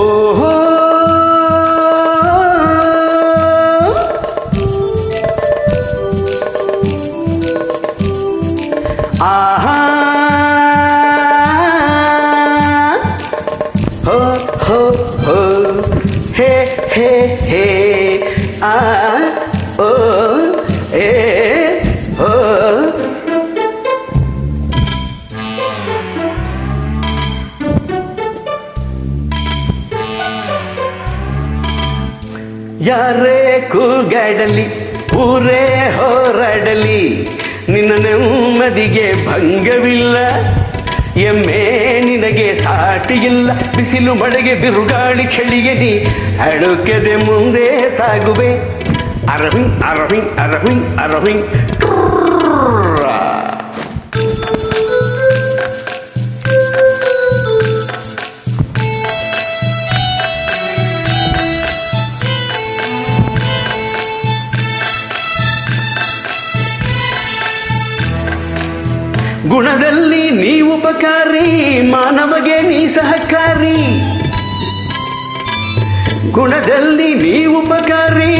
ಓಹೋ ಆಹಾ ಹೋ ಹೋ ಹೋ ಹೇ ಹೇ ಹೇ ಆ ಓ ಏ ಹೋ ಯಾರೇ ಕೂಗಾಡಲಿ ಊರೇ ಹೋರಾಡಲಿ ನಿನ್ನ ನೆಮ್ಮದಿಗೆ ಭಂಗವಿಲ್ಲ. ಎಮ್ಮೆ ನಿನಗೆ ಸಾಟಿಯಿಲ್ಲ. ಬಿಸಿಲು ಮಳೆಗೆ ಬಿರುಗಾಳಿ ಚಳಿಗೆ ನೀ ಅಡುಕದೆ ಮುಂದೆ ಸಾಗುವೆ. ಅರವಿಂದ್ ಅರವಿಂದ್ ಅರವಿಂದ್ ಅರವಿಂದ್ ಗುಣದಲ್ಲಿ ನೀ ಉಪಕಾರಿ, ಮಾನವಗೆ ನೀ ಸಹಕಾರಿ. ಗುಣದಲ್ಲಿ ನೀ ಉಪಕಾರಿ,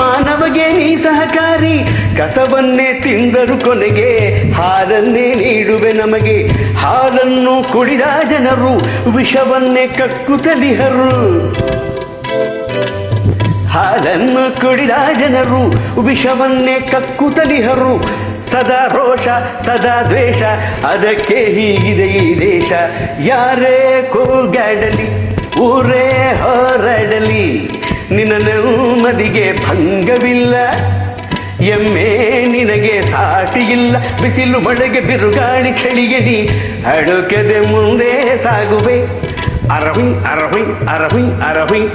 ಮಾನವಗೆ ನೀ ಸಹಕಾರಿ. ಕಸವನ್ನೇ ತಿಂದರು ಕೊನೆಗೆ ಹಾಲನ್ನೇ ನೀಡುವೆ ನಮಗೆ. ಹಾಲನ್ನು ಕುಡಿದ ಜನರು ವಿಷವನ್ನೇ ಕಕ್ಕುತ್ತಲಿಹರು. ಹಾಲನ್ನು ಕುಡಿದ ಜನರು ವಿಷವನ್ನೇ ಕಕ್ಕುತ್ತಲಿಹರು. ಸದಾ ರೋಷ ಸದಾ ದ್ವೇಷ, ಅದಕ್ಕೆ ಹೀಗಿದೆ ಈ ದೇಶ. ಯಾರೇ ಕೂಗಾಡಲಿ ಊರೇ ಹೋರಾಡಲಿ ನಿನ್ನ ನೆಮ್ಮದಿಗೆ ಭಂಗವಿಲ್ಲ. ಎಮ್ಮೆ ನಿನಗೆ ಸಾಟಿಯಿಲ್ಲ. ಬಿಸಿಲು ಮಳೆಗೆ ಬಿರುಗಾಳಿ ಚಳಿಗೆ ನೀ ಅಡುಕದೆ ಮುಂದೆ ಸಾಗುವೆ. ಅರವಿಂದ್ ಅರವಿಂದ್ ಅರವಿಂದ್ ಅರವಿಂದ್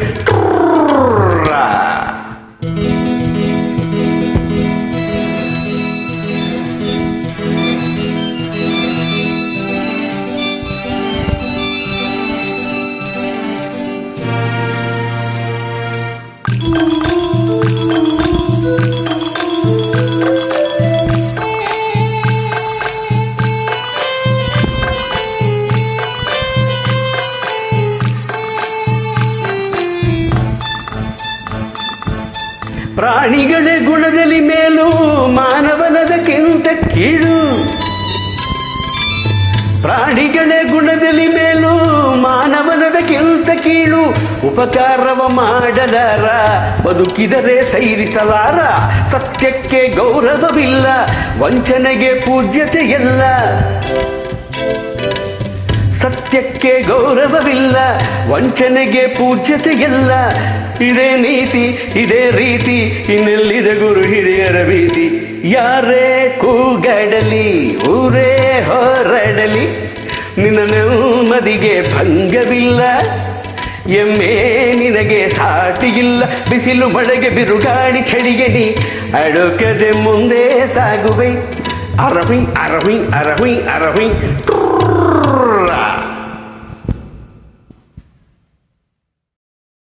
ಪ್ರಾಣಿಗಳ ಗುಣದಲ್ಲಿ ಮೇಲು, ಮಾನವನದಕ್ಕಿಂತ ಕೀಳು. ಪ್ರಾಣಿಗಳ ಗುಣದಲ್ಲಿ ಮೇಲು, ಮಾನವನದಕ್ಕಿಂತ ಕೀಳು. ಉಪಕಾರವ ಮಾಡಲಾರ, ಬದುಕಿದರೆ ಸೈರಿಸಲಾರ. ಸತ್ಯಕ್ಕೆ ಗೌರವವಿಲ್ಲ, ವಂಚನೆಗೆ ಪೂಜ್ಯತೆಯಲ್ಲ. ಸತ್ಯಕ್ಕೆ ಗೌರವವಿಲ್ಲ, ವಂಚನೆಗೆ ಪೂಜ್ಯತೆಯಲ್ಲ. ಇದೇ ನೀತಿ ಇದೇ ರೀತಿ, ಇನ್ನೆಲ್ಲಿದೆ ಗುರು ಹಿರಿಯರ ಭೀತಿ. ಯಾರೇ ಕೂಗಾಡಲಿ ಊರೇ ಹೋರಾಡಲಿ ನಿನ್ನ ನೆಮ್ಮದಿಗೆ ಭಂಗವಿಲ್ಲ. ಎಮ್ಮೆ ನಿನಗೆ ಸಾಟಿಯಿಲ್ಲ. ಬಿಸಿಲು ಮಳೆಗೆ ಬಿರುಗಾಳಿ ಚಳಿಗೆ ನೀ ಅಡುಕದೆ ಮುಂದೆ ಸಾಗುವೆ. ಅರವಿಂದ್ ಅರವಿಂದ್ ಅರವಿಂದ್ ಅರವಿಂದ್